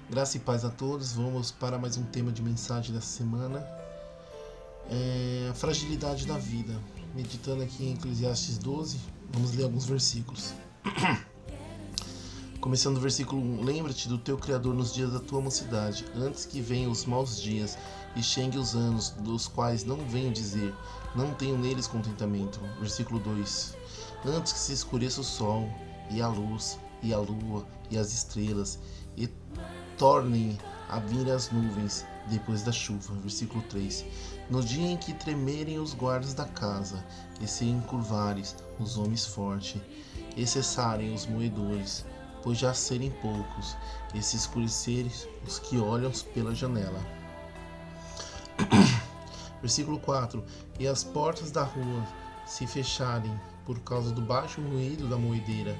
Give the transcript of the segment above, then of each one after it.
Graça e paz a todos. Vamos para mais um tema de mensagem dessa semana. A fragilidade da vida. Meditando aqui em Eclesiastes 12, vamos ler alguns versículos. Começando o versículo 1: Lembra-te do teu Criador nos dias da tua mocidade, antes que venham os maus dias e cheguem os anos, dos quais não venho dizer, não tenho neles contentamento. Versículo 2: Antes que se escureça o sol, e a luz, e a lua, e as estrelas, e tornem a vir as nuvens depois da chuva. Versículo 3: No dia em que tremerem os guardas da casa, e se encurvares os homens fortes, e cessarem os moedores, pois já serem poucos, e se escurecerem os que olham pela janela. Versículo 4: E as portas da rua se fecharem por causa do baixo ruído da moedeira,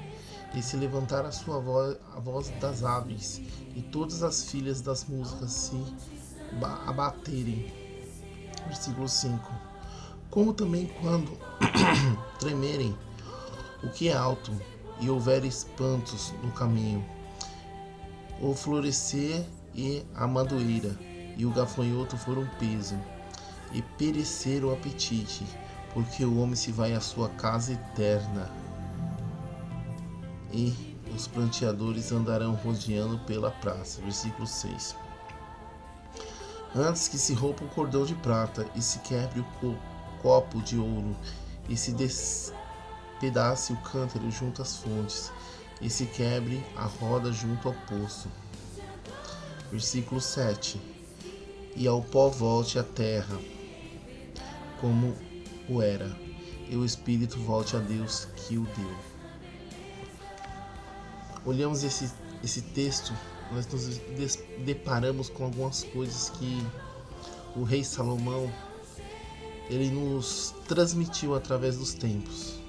e se levantar a voz das aves, e todas as filhas das músicas se abaterem. Versículo 5: Como também quando tremerem o que é alto, e houver espantos no caminho, o florescer e a madoeira, e o gafanhoto for um peso, e perecer o apetite, porque o homem se vai à sua casa eterna, e os pranteadores andarão rodeando pela praça. Versículo 6: Antes que se rompa o cordão de prata, e se quebre o copo de ouro, e se despedace o cântaro junto às fontes, e se quebre a roda junto ao poço. Versículo 7: E ao pó volte a terra, como o era, e o espírito volte a Deus que o deu. Olhamos esse texto, nós nos deparamos com algumas coisas que o rei Salomão ele nos transmitiu através dos tempos.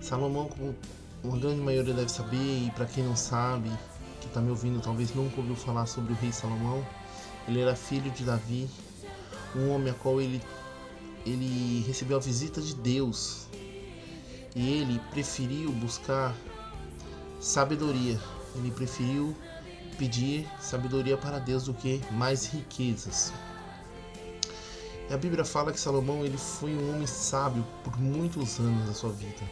Salomão, como uma grande maioria deve saber, e para quem não sabe, que está me ouvindo talvez nunca ouviu falar sobre o rei Salomão, ele era filho de Davi, um homem a qual ele recebeu a visita de Deus, e ele preferiu buscar sabedoria. Ele preferiu pedir sabedoria para Deus do que mais riquezas. E a Bíblia fala que Salomão ele foi um homem sábio por muitos anos da sua vida.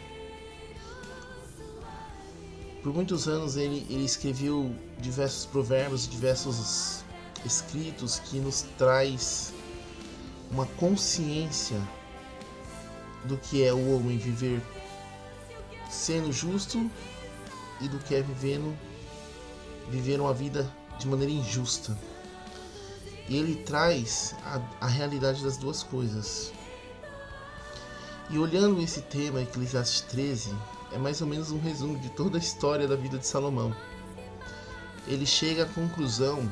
Por muitos anos ele escreveu diversos provérbios, diversos escritos que nos traz uma consciência do que é o homem viver sendo justo e do que é viver uma vida de maneira injusta. E ele traz a realidade das duas coisas. E olhando esse tema, Eclesiastes 13, é mais ou menos um resumo de toda a história da vida de Salomão. Ele chega à conclusão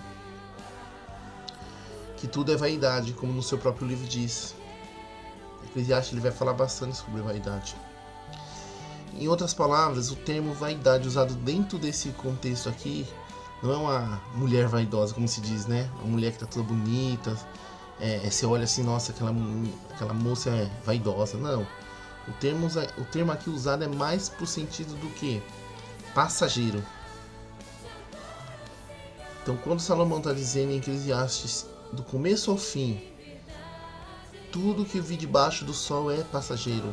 que tudo é vaidade, como no seu próprio livro diz. Eclesiastes ele vai falar bastante sobre vaidade. Em outras palavras, o termo vaidade usado dentro desse contexto aqui não é uma mulher vaidosa, como se diz, né? Uma mulher que tá toda bonita, você olha assim, nossa, aquela moça é vaidosa. Não. O termo aqui usado é mais pro sentido do que passageiro. Então, quando Salomão está dizendo em Eclesiastes, do começo ao fim, tudo que eu vi debaixo do sol é passageiro.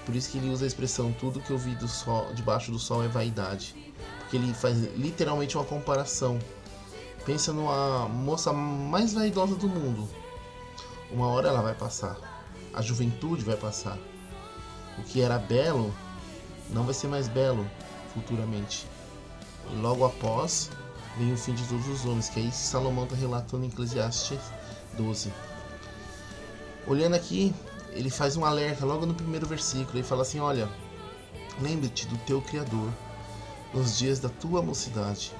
Por isso que ele usa a expressão tudo que eu vi debaixo do sol é vaidade. Porque ele faz literalmente uma comparação. Pensa numa moça mais vaidosa do mundo. Uma hora ela vai passar. A juventude vai passar. O que era belo não vai ser mais belo futuramente. E logo após vem o fim de todos os homens, que é isso que Salomão está relatando em Eclesiastes 12. Olhando aqui, ele faz um alerta logo no primeiro versículo. Ele fala assim, olha, lembre-te do teu Criador nos dias da tua mocidade,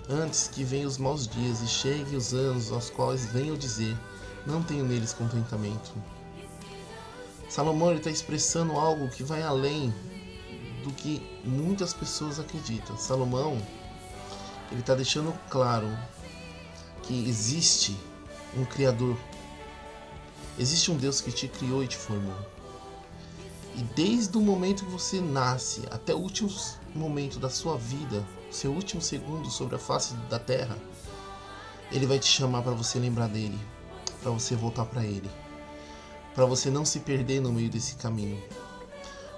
antes que venham os maus dias e cheguem os anos aos quais venham dizer, não tenho neles contentamento. Salomão está expressando algo que vai além do que muitas pessoas acreditam. Salomão ele está deixando claro que existe um Criador. Existe um Deus que te criou e te formou. E desde o momento que você nasce até o último momento da sua vida, seu último segundo sobre a face da terra, ele vai te chamar para você lembrar dele, para você voltar para ele, para você não se perder no meio desse caminho.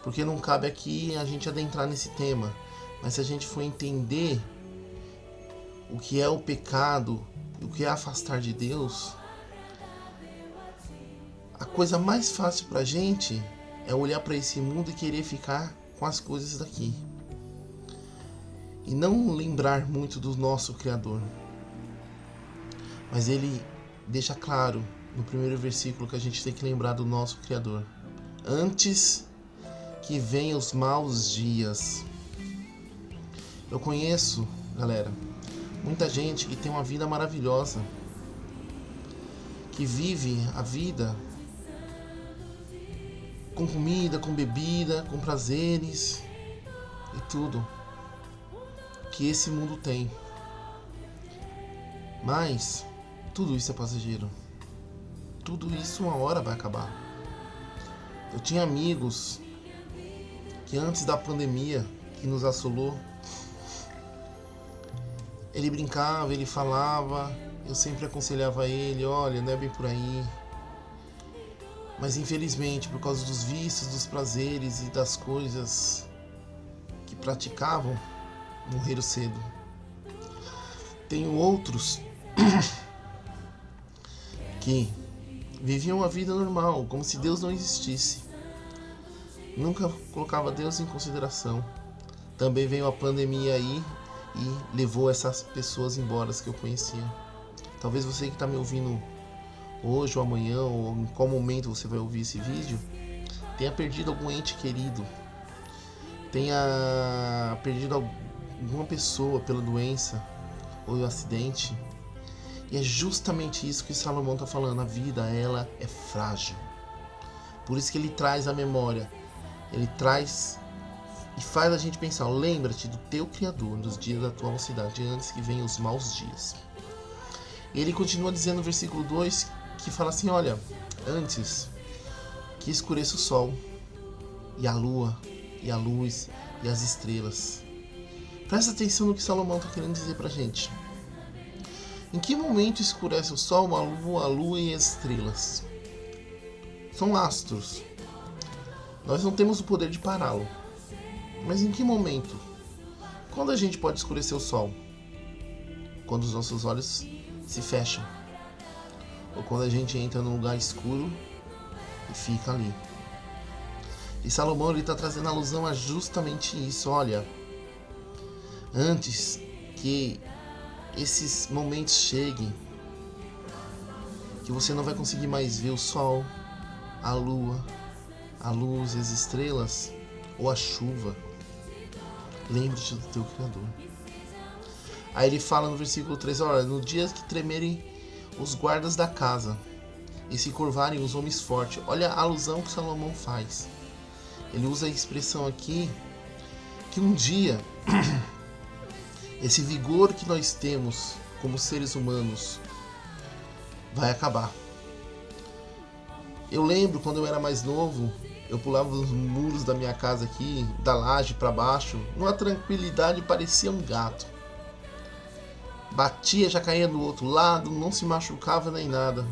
Porque não cabe aqui a gente adentrar nesse tema, mas se a gente for entender o que é o pecado, o que é afastar de Deus, a coisa mais fácil pra gente é olhar para esse mundo e querer ficar com as coisas daqui. E não lembrar muito do nosso Criador. Mas ele deixa claro no primeiro versículo que a gente tem que lembrar do nosso Criador. Antes que venham os maus dias. Eu conheço, galera, muita gente que tem uma vida maravilhosa, que vive a vida com comida, com bebida, com prazeres e tudo que esse mundo tem. Mas tudo isso é passageiro. Tudo isso uma hora vai acabar. Eu tinha amigos que antes da pandemia que nos assolou, ele brincava, ele falava, eu sempre aconselhava ele, olha, não é bem por aí. Mas infelizmente, por causa dos vícios, dos prazeres e das coisas que praticavam, morreram cedo. Tenho outros que viviam a vida normal, como se Deus não existisse. Nunca colocava Deus em consideração. Também veio a pandemia aí e levou essas pessoas embora que eu conhecia. Talvez você que está me ouvindo hoje ou amanhã, ou em qual momento você vai ouvir esse vídeo, tenha perdido algum ente querido, tenha perdido alguma pessoa pela doença ou acidente. E é justamente isso que Salomão está falando. A vida, ela é frágil. Por isso que ele traz a memória. Ele traz e faz a gente pensar, lembra-te do teu Criador nos dias da tua mocidade, antes que venham os maus dias. E ele continua dizendo no versículo 2, que fala assim, olha, antes que escureça o sol, e a lua, e a luz, e as estrelas. Presta atenção no que Salomão está querendo dizer pra gente. Em que momento escurece o sol, a lua e as estrelas? São astros. Nós não temos o poder de pará-lo. Mas em que momento? Quando a gente pode escurecer o sol? Quando os nossos olhos se fecham. Ou quando a gente entra num lugar escuro e fica ali. E Salomão está trazendo alusão a justamente isso. Olha, antes que esses momentos cheguem, que você não vai conseguir mais ver o sol, a lua, a luz, as estrelas ou a chuva, lembre-te do teu Criador. Aí ele fala no versículo 3, olha, no dia que tremerem os guardas da casa e se curvarem os homens fortes. Olha a alusão que Salomão faz. Ele usa a expressão aqui que um dia esse vigor que nós temos como seres humanos vai acabar. Eu lembro quando eu era mais novo, eu pulava os muros da minha casa aqui, da laje para baixo, numa tranquilidade, parecia um gato. Batia, já caía do outro lado, não se machucava nem nada.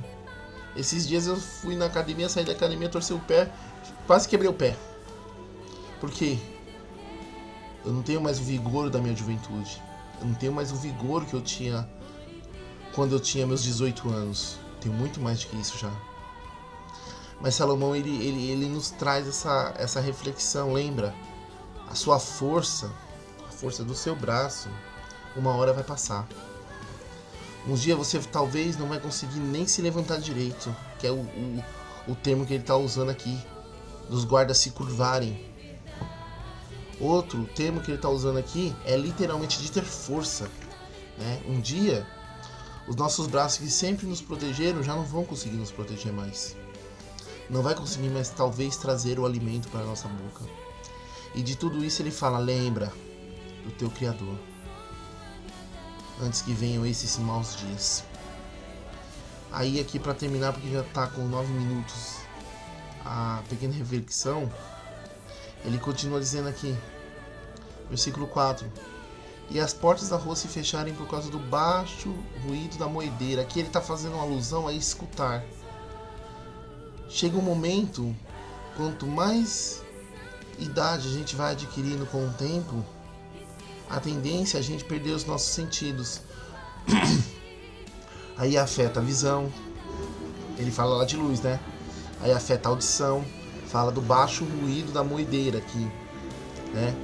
Esses dias eu fui na academia, saí da academia, torci o pé, quase quebrei o pé. Por quê? Eu não tenho mais o vigor da minha juventude. Eu não tenho mais o vigor que eu tinha quando eu tinha meus 18 anos. Tenho muito mais do que isso já. Mas Salomão, ele nos traz essa reflexão. Lembra? A sua força, a força do seu braço, uma hora vai passar. Um dia você talvez não vai conseguir nem se levantar direito, que é o termo que ele está usando aqui, dos guardas se curvarem. Outro termo que ele está usando aqui é literalmente de ter força, né? Um dia, os nossos braços que sempre nos protegeram já não vão conseguir nos proteger mais. Não vai conseguir mais talvez trazer o alimento para a nossa boca. E de tudo isso ele fala, lembra do teu Criador, antes que venham esses maus dias. Aí aqui para terminar, porque já está com 9 minutos, a pequena reflexão, Ele continua dizendo aqui, versículo 4. E as portas da rua se fecharem por causa do baixo ruído da moedeira. Aqui ele está fazendo uma alusão a escutar. Chega um momento, quanto mais idade a gente vai adquirindo com o tempo, a tendência é a gente perder os nossos sentidos. Aí afeta a visão. Ele fala lá de luz, né? Aí afeta a audição. Fala do baixo ruído da moedeira aqui, né?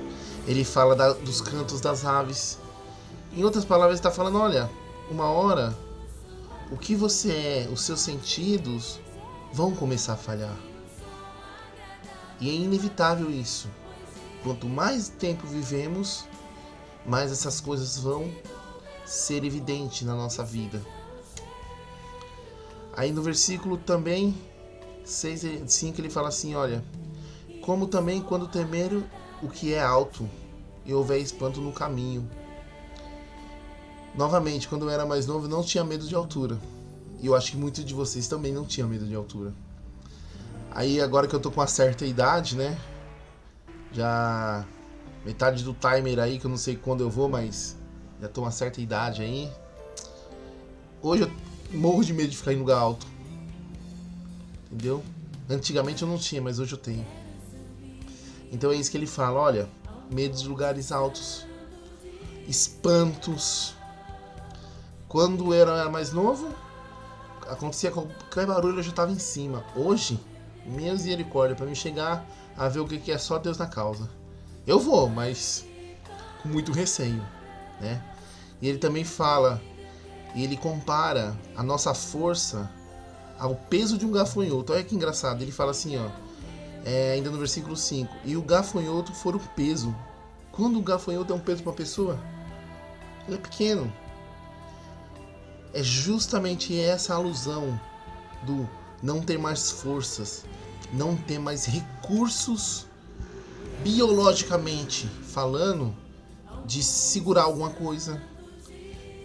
Ele fala dos cantos das aves. Em outras palavras, ele está falando, olha, uma hora, o que você é, os seus sentidos vão começar a falhar. E é inevitável isso. Quanto mais tempo vivemos, mais essas coisas vão ser evidentes na nossa vida. Aí no versículo também 6 e 5 ele fala assim, olha, como também quando temer o que é alto e houver espanto no caminho. Novamente, quando eu era mais novo, eu não tinha medo de altura. E eu acho que muitos de vocês também não tinham medo de altura. Aí agora que eu tô com uma certa idade, né? Já metade do timer aí, que eu não sei quando eu vou, mas já tô com uma certa idade aí. Hoje eu morro de medo de ficar em lugar alto. Entendeu? Antigamente eu não tinha, mas hoje eu tenho. Então é isso que ele fala, olha, medo de lugares altos, espantos. Quando eu era mais novo, acontecia qualquer barulho, eu já estava em cima. Hoje, misericórdia, para mim chegar a ver o que é só Deus na causa. Eu vou, mas com muito receio, né? E ele também fala, e ele compara a nossa força ao peso de um gafanhoto. Olha que engraçado, ele fala assim, ó, ainda no versículo 5, e o gafanhoto for um peso. Quando o gafanhoto é um peso para a pessoa, ele é pequeno. É justamente essa alusão do não ter mais forças, não ter mais recursos biologicamente falando, de segurar alguma coisa,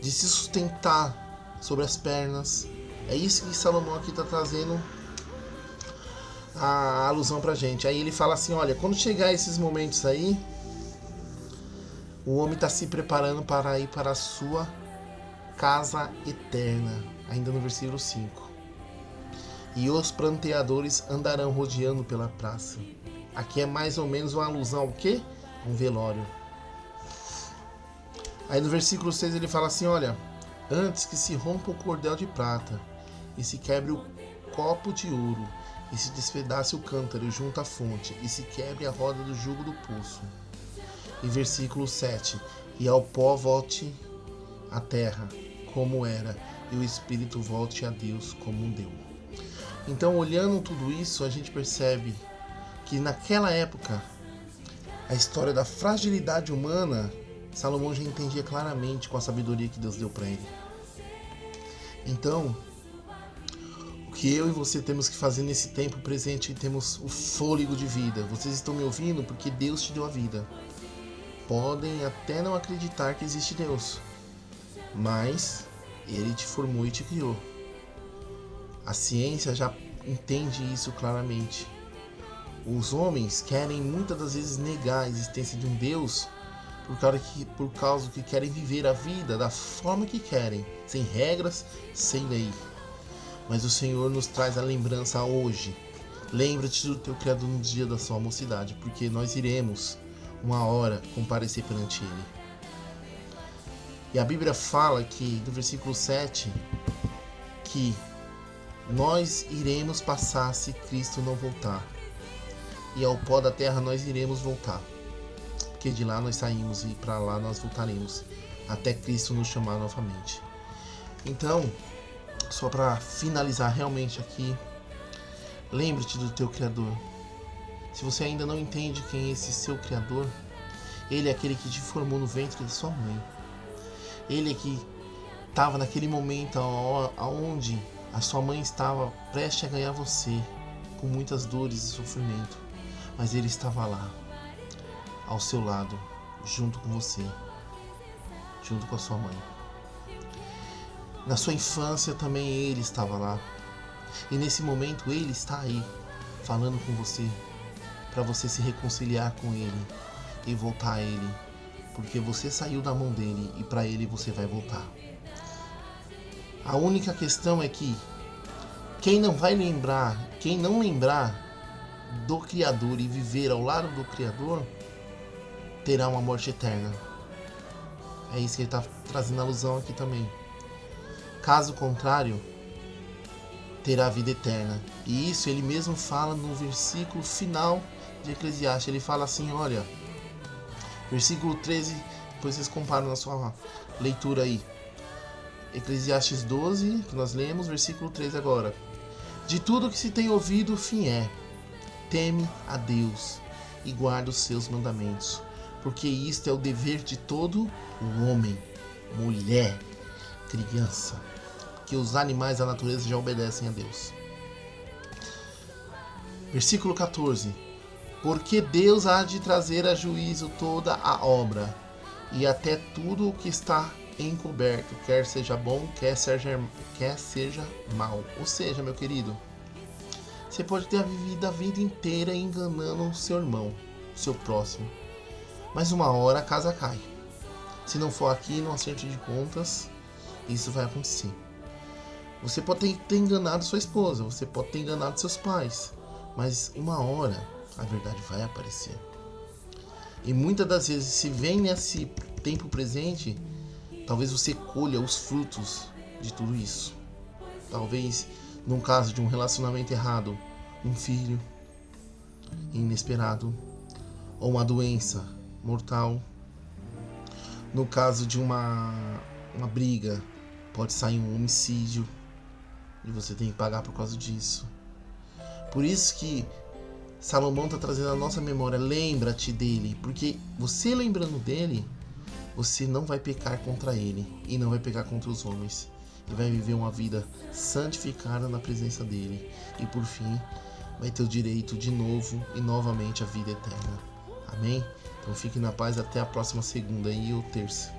de se sustentar sobre as pernas. É isso que Salomão aqui está trazendo a alusão pra gente. Aí ele fala assim, olha, quando chegar esses momentos aí, o homem está se preparando para ir para a sua casa eterna, ainda no versículo 5. E os pranteadores andarão rodeando pela praça. Aqui é mais ou menos uma alusão ao quê? Um velório. Aí no versículo 6 ele fala assim, olha, antes que se rompa o cordel de prata, e se quebre o copo de ouro, e se despedace o cântaro junto à fonte, e se quebre a roda do jugo do poço. E versículo 7, e ao pó volte a terra, como era, e o espírito volte a Deus como deu. Então, olhando tudo isso, a gente percebe que naquela época, a história da fragilidade humana, Salomão já entendia claramente com a sabedoria que Deus deu para ele. Então, o que eu e você temos que fazer nesse tempo presente, temos o fôlego de vida. Vocês estão me ouvindo porque Deus te deu a vida. Podem até não acreditar que existe Deus, mas Ele te formou e te criou. A ciência já entende isso claramente. Os homens querem muitas das vezes negar a existência de um Deus por causa que querem viver a vida da forma que querem, sem regras, sem lei. Mas o Senhor nos traz a lembrança hoje. Lembra-te do teu Criador no dia da sua mocidade, porque nós iremos, uma hora, comparecer perante Ele. E a Bíblia fala que, no versículo 7, que nós iremos passar se Cristo não voltar. E ao pó da terra nós iremos voltar. Porque de lá nós saímos e para lá nós voltaremos. Até Cristo nos chamar novamente. Então, só para finalizar realmente aqui, lembre-te do teu Criador. Se você ainda não entende quem é esse seu Criador, Ele é aquele que te formou no ventre de sua mãe. Ele é que estava naquele momento onde a sua mãe estava prestes a ganhar você, com muitas dores e sofrimento. Mas Ele estava lá, ao seu lado, junto com você, junto com a sua mãe. Na sua infância também Ele estava lá. E nesse momento Ele está aí, falando com você, para você se reconciliar com Ele e voltar a Ele, porque você saiu da mão dele e para Ele você vai voltar. A única questão é que quem não lembrar do Criador e viver ao lado do Criador, terá uma morte eterna. É isso que ele está trazendo alusão aqui também. Caso contrário, terá vida eterna. E isso ele mesmo fala no versículo final de Eclesiastes. Ele fala assim, olha, versículo 13, depois vocês comparam na sua leitura aí. Eclesiastes 12, que nós lemos, versículo 13 agora. De tudo que se tem ouvido, o fim é: teme a Deus e guarda os seus mandamentos, porque isto é o dever de todo o homem, mulher, criança, que os animais da natureza já obedecem a Deus. Versículo 14. Porque Deus há de trazer a juízo toda a obra, e até tudo o que está encoberto, quer seja bom, quer seja mal. Ou seja, meu querido, você pode ter vivido a vida inteira enganando o seu irmão, o seu próximo, mas uma hora a casa cai. Se não for aqui no acerto de contas, isso vai acontecer. Você pode ter enganado sua esposa, você pode ter enganado seus pais, mas uma hora a verdade vai aparecer. E muitas das vezes, se vem nesse tempo presente, talvez você colha os frutos de tudo isso. Talvez, num caso de um relacionamento errado, um filho inesperado, ou uma doença mortal. No caso de uma briga, pode sair um homicídio e você tem que pagar por causa disso. Por isso que Salomão está trazendo a nossa memória, lembra-te dele, porque você lembrando dele, você não vai pecar contra ele e não vai pecar contra os homens, e vai viver uma vida santificada na presença dele, e por fim vai ter o direito de novo e novamente à vida eterna. Amém? Então fique na paz até a próxima segunda e ou terça.